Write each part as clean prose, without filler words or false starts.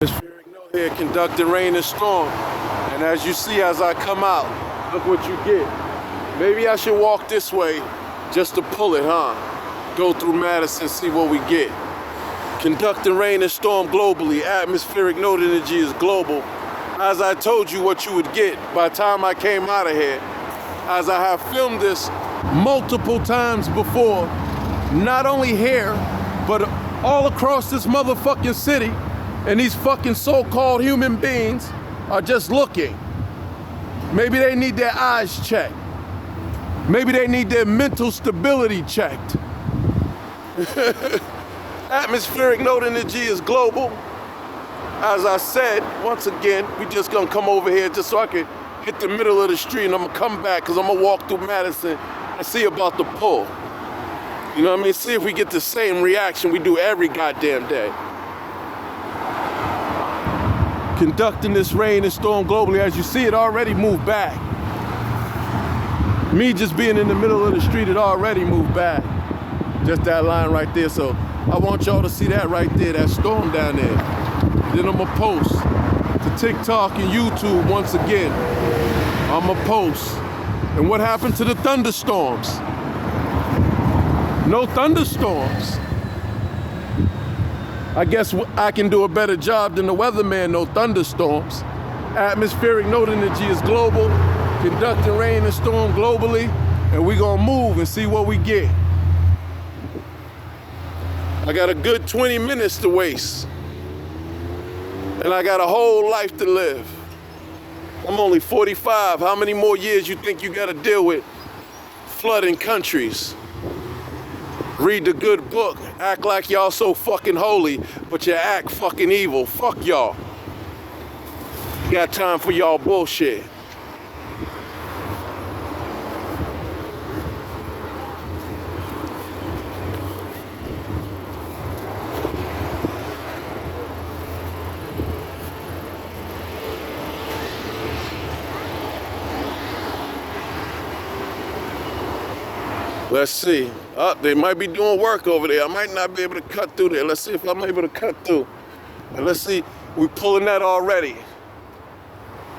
It's Ferric No here conducting rain and storm. And as you see, as I come out, look what you get. Maybe I should walk this way just to pull it, huh? Go through Madison, see what we get. Conducting rain and storm globally. Atmospheric node energy is global. As I told you what you would get by the time I came out of here, as I have filmed this multiple times before, not only here, but all across this motherfucking city. And these fucking so-called human beings are just looking. Maybe they need their eyes checked. Maybe they need their mental stability checked. Atmospheric node energy is global. As I said, once again, we just gonna come over here just so I can hit the middle of the street, and I'm gonna come back because I'm gonna walk through Madison and see about the pull. You know what I mean? See if we get the same reaction we do every goddamn day. Conducting this rain and storm globally. As you see, it already moved back. Me just being in the middle of the street, it already moved back. Just that line right there. So I want y'all to see that right there, that storm down there. Then I'm gonna post to TikTok and YouTube once again. I'm gonna post. And what happened to the thunderstorms? No thunderstorms. I guess I can do a better job than the weatherman, no thunderstorms. Atmospheric node energy is global, conducting rain and storm globally, and we gonna move and see what we get. I got a good 20 minutes to waste, and I got a whole life to live. I'm only 45. How many more years you think you gotta deal with flooding countries? Read the good book, act like y'all so fucking holy, but you act fucking evil. Fuck y'all. Got time for y'all bullshit. Let's see. They might be doing work over there. I might not be able to cut through there. Let's see if I'm able to cut through. And let's see, we're pulling that already.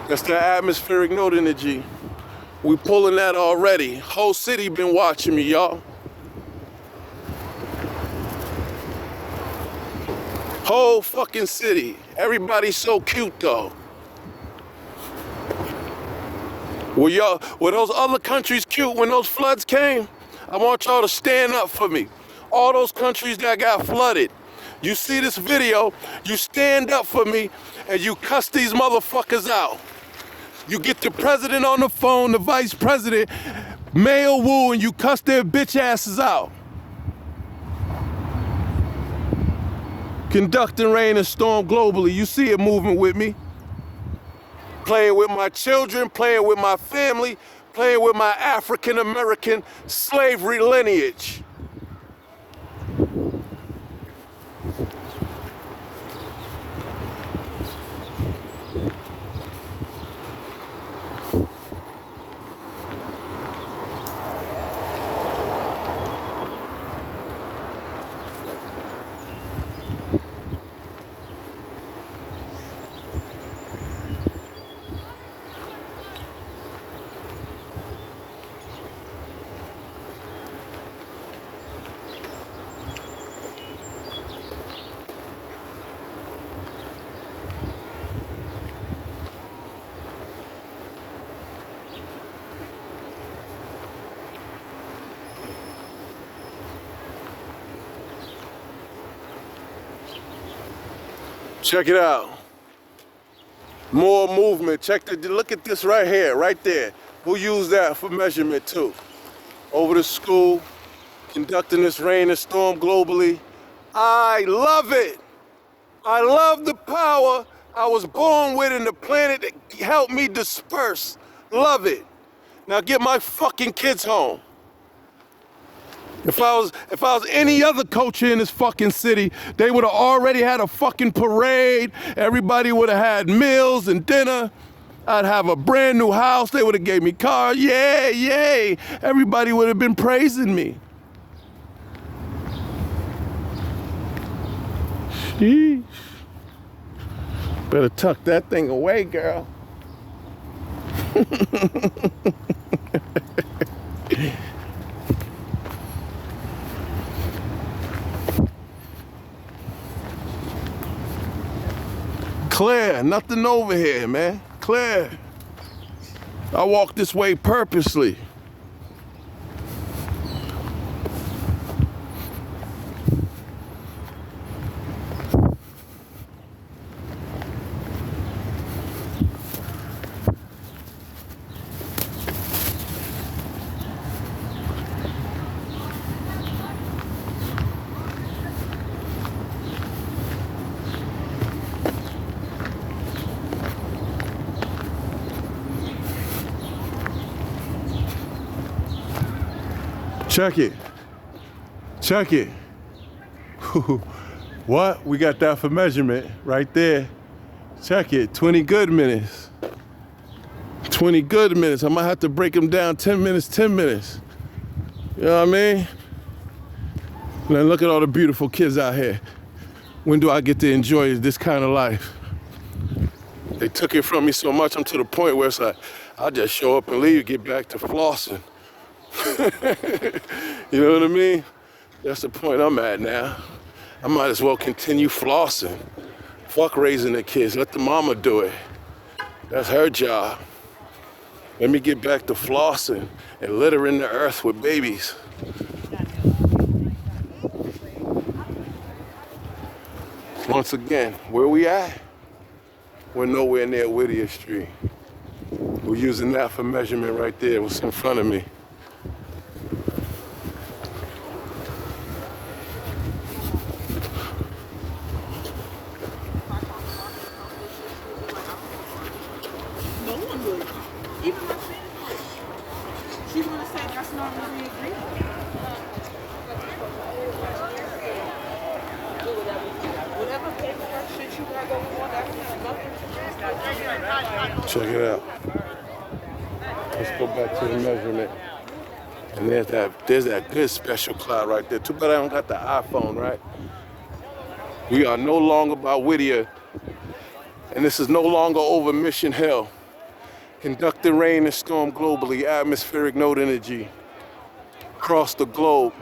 That's the atmospheric node energy. We're pulling that already. Whole city been watching me, y'all. Whole fucking city. Everybody's so cute though. Were those other countries cute when those floods came? I want y'all to stand up for me. All those countries that got flooded. You see this video, you stand up for me, and you cuss these motherfuckers out. You get the president on the phone, the vice president, Mayor Wu, and you cuss their bitch asses out. Conducting rain and storm globally. You see it moving with me. Playing with my children, playing with my family, playing with my African-American slavery lineage. Check it out. More movement. Look at this right here, right there. Who used that for measurement too? Over the school, conducting this rain and storm globally. I love it. I love the power I was born with in the planet that helped me disperse. Love it. Now get my fucking kids home. If I was any other culture in this fucking city, they would have already had a fucking parade. Everybody would have had meals and dinner. I'd have a brand new house. They would have gave me cars. Yay, yay. Everybody would have been praising me. Sheesh. Better tuck that thing away, girl. Clear, nothing over here, man. Clear. I walk this way purposely. Check it. Check it. What? We got that for measurement right there. Check it. 20 good minutes. 20 good minutes. I might have to break them down 10 minutes, 10 minutes. You know what I mean? Now look at all the beautiful kids out here. When do I get to enjoy this kind of life? They took it from me so much, I'm to the point where it's like, I'll just show up and leave, get back to flossing. You know what I mean? That's the point I'm at now. I might as well continue flossing. Fuck raising the kids, let the mama do it. That's her job. Let me get back to flossing and littering the earth with babies. Once again, where we at? We're nowhere near Whittier Street. We're using that for measurement right there, what's in front of me. Check it out. Let's go back to the measurement. And there's that good special cloud right there. Too bad I don't got the iPhone, right? We are no longer by Whittier, and this is no longer over Mission Hill. Conducting rain and storm globally, atmospheric node energy across the globe.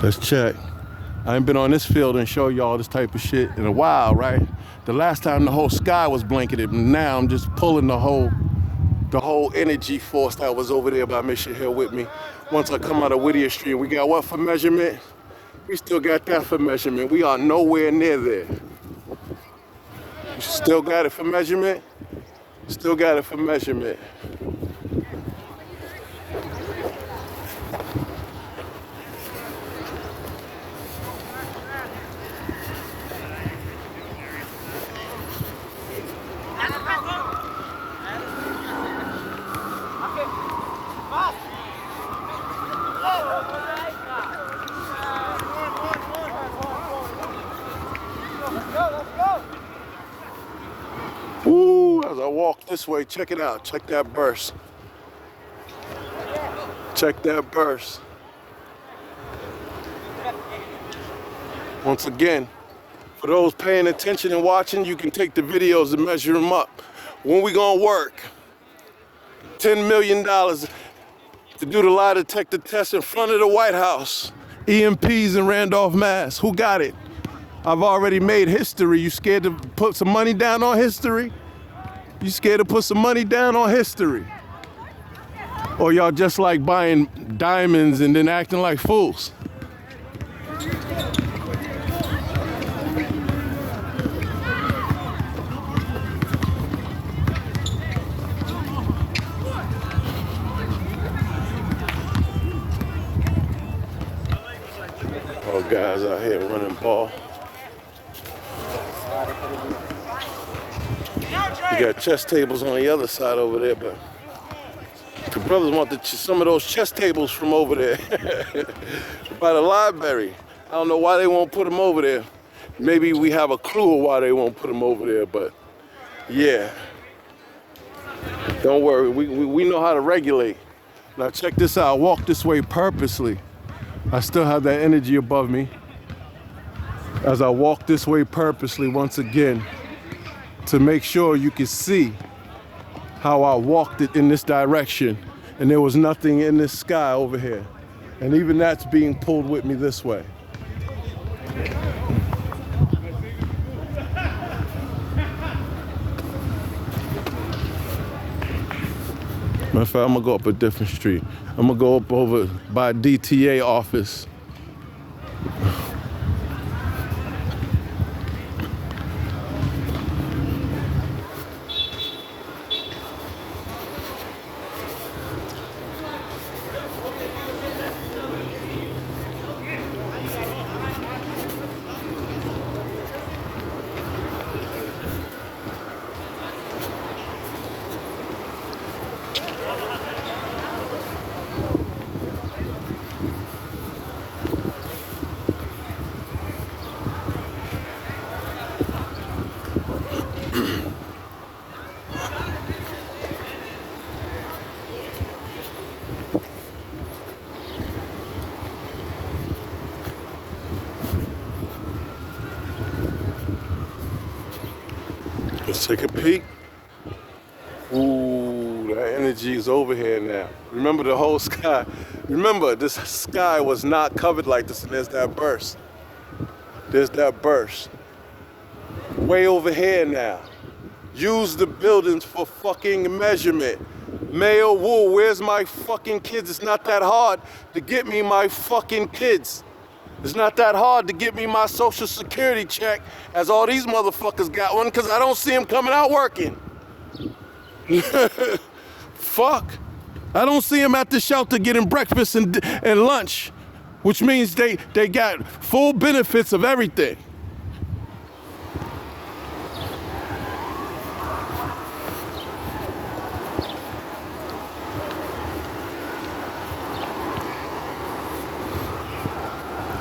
Let's check. I ain't been on this field and show y'all this type of shit in a while, right? The last time the whole sky was blanketed, and now I'm just pulling the whole energy force that was over there by Mission Hill with me. Once I come out of Whittier Street, we got what for measurement? We still got that for measurement. We are nowhere near there. Still got it for measurement? Still got it for measurement. Ooh, as I walk this way, check it out. Check that burst. Check that burst. Once again, for those paying attention and watching, you can take the videos and measure them up. When we gonna work? $10 million to do the lie detector test in front of the White House. EMPs in Randolph, Mass. Who got it? I've already made history. You scared to put some money down on history? You scared to put some money down on history? Or y'all just like buying diamonds and then acting like fools? More guys out here running ball. You got chess tables on the other side over there, but the brothers want some of those chess tables from over there by the library. I don't know why they won't put them over there. Maybe we have a clue of why they won't put them over there, but yeah. Don't worry, we know how to regulate. Now check this out, I walk this way purposely. I still have that energy above me. As I walk this way purposely once again, to make sure you can see how I walked it in this direction and there was nothing in this sky over here. And even that's being pulled with me this way. Matter of fact, I'm gonna go up a different street. I'm gonna go up over by DTA office. Let's take a peek. Ooh, that energy is over here now. Remember the whole sky. Remember, this sky was not covered like this, and there's that burst. There's that burst. Way over here now. Use the buildings for fucking measurement. Mayor Wu, where's my fucking kids? It's not that hard to get me my fucking kids. It's not that hard to get me my social security check as all these motherfuckers got one because I don't see them coming out working. Fuck. I don't see them at the shelter getting breakfast and lunch, which means they got full benefits of everything.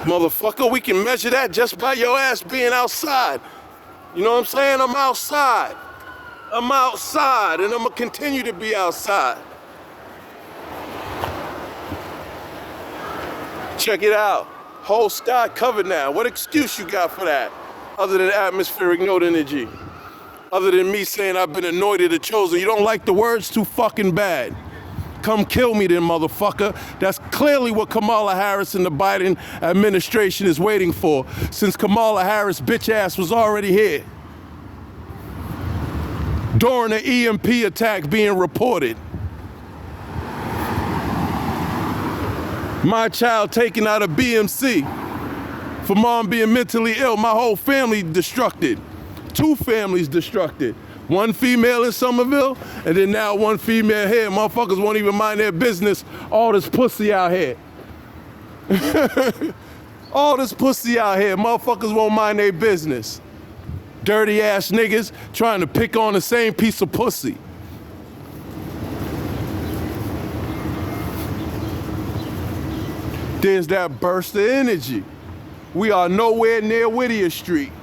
Motherfucker, we can measure that just by your ass being outside. You know what I'm saying? I'm outside. I'm outside, and I'm gonna continue to be outside. Check it out. Whole sky covered now. What excuse you got for that? Other than atmospheric node energy. Other than me saying I've been anointed or chosen. You don't like the words? Too fucking bad. Come kill me then, motherfucker. That's clearly what Kamala Harris and the Biden administration is waiting for, since Kamala Harris' bitch ass was already here during the EMP attack being reported. My child taken out of BMC for mom being mentally ill. My whole family destructed. 2 families destructed. 1 female in Somerville, and then now 1 female here. Motherfuckers won't even mind their business. All this pussy out here. All this pussy out here. Motherfuckers won't mind their business. Dirty ass niggas trying to pick on the same piece of pussy. There's that burst of energy. We are nowhere near Whittier Street.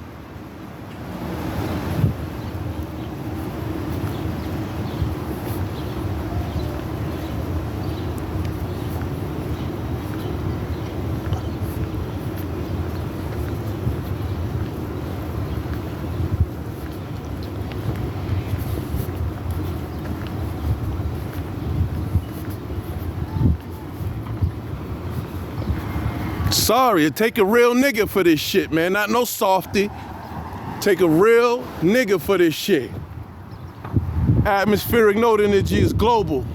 Sorry, it take a real nigga for this shit, man. Not no softy. Take a real nigga for this shit. Atmospheric node energy is global.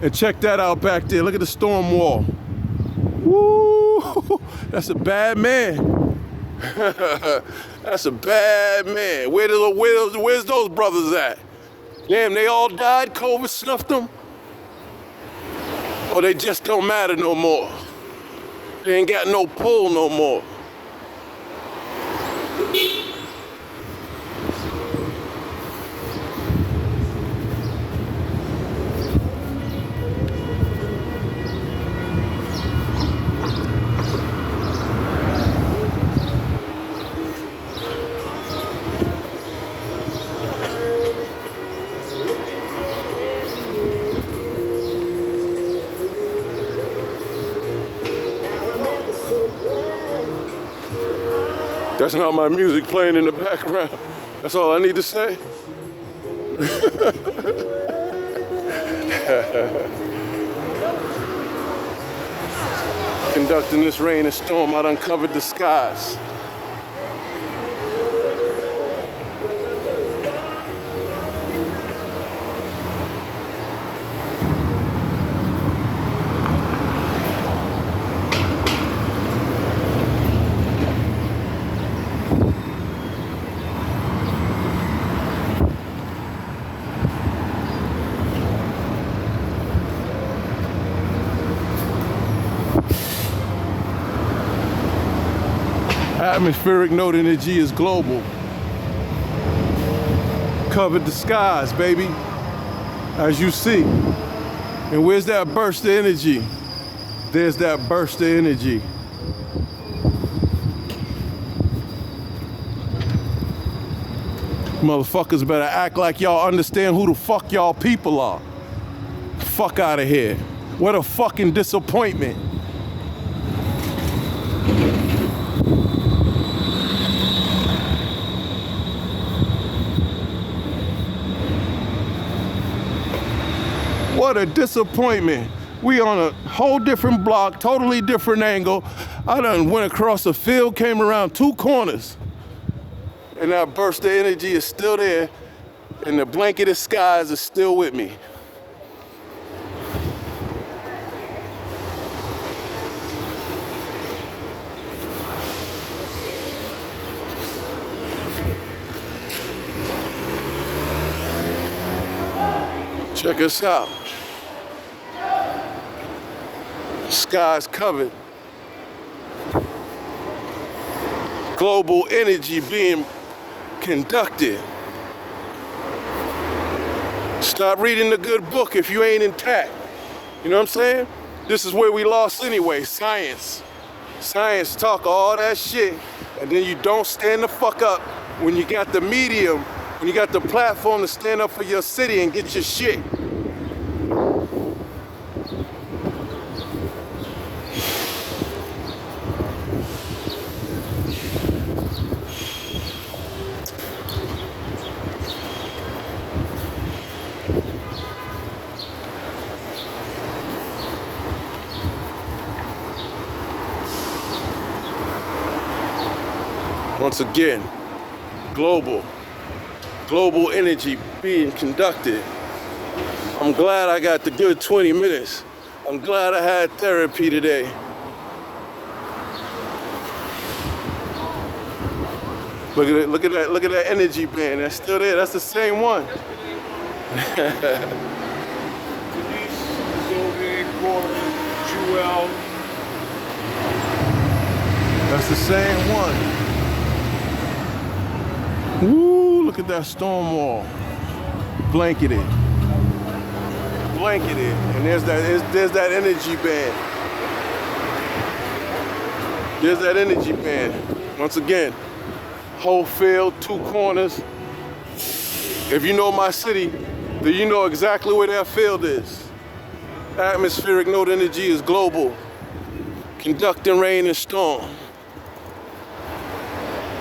And check that out back there. Look at the storm wall. Woo! That's a bad man. That's a bad man. Where's those brothers at? Damn, they all died? COVID snuffed them? Or they just don't matter no more? It ain't got no pull no more. That's not my music playing in the background. That's all I need to say. Conducting this rain and storm, I uncovered the skies. Atmospheric node energy is global. Covered the skies, baby, as you see. And where's that burst of energy? There's that burst of energy. Motherfuckers better act like y'all understand who the fuck y'all people are. Fuck out of here. What a fucking disappointment. What a disappointment. We on a whole different block, totally different angle. I done went across the field, came around 2 corners. And that burst of energy is still there, and the blanketed skies is still with me. Check us out. Skies covered. Global energy being conducted. Stop reading the good book if you ain't intact. You know what I'm saying? This is where we lost anyway, science. Science talk all that shit, and then you don't stand the fuck up when you got the medium, when you got the platform to stand up for your city and get your shit. Once again, global energy being conducted. I'm glad I got the good 20 minutes. I'm glad I had therapy today. Look at it, look at that energy band. That's still there. That's the same one. That's the same one. Woo, look at that storm wall. Blanketed. Blanketed. And there's that energy band. There's that energy band. Once again, whole field, 2 corners. If you know my city, then you know exactly where that field is. Atmospheric node energy is global. Conducting rain and storm.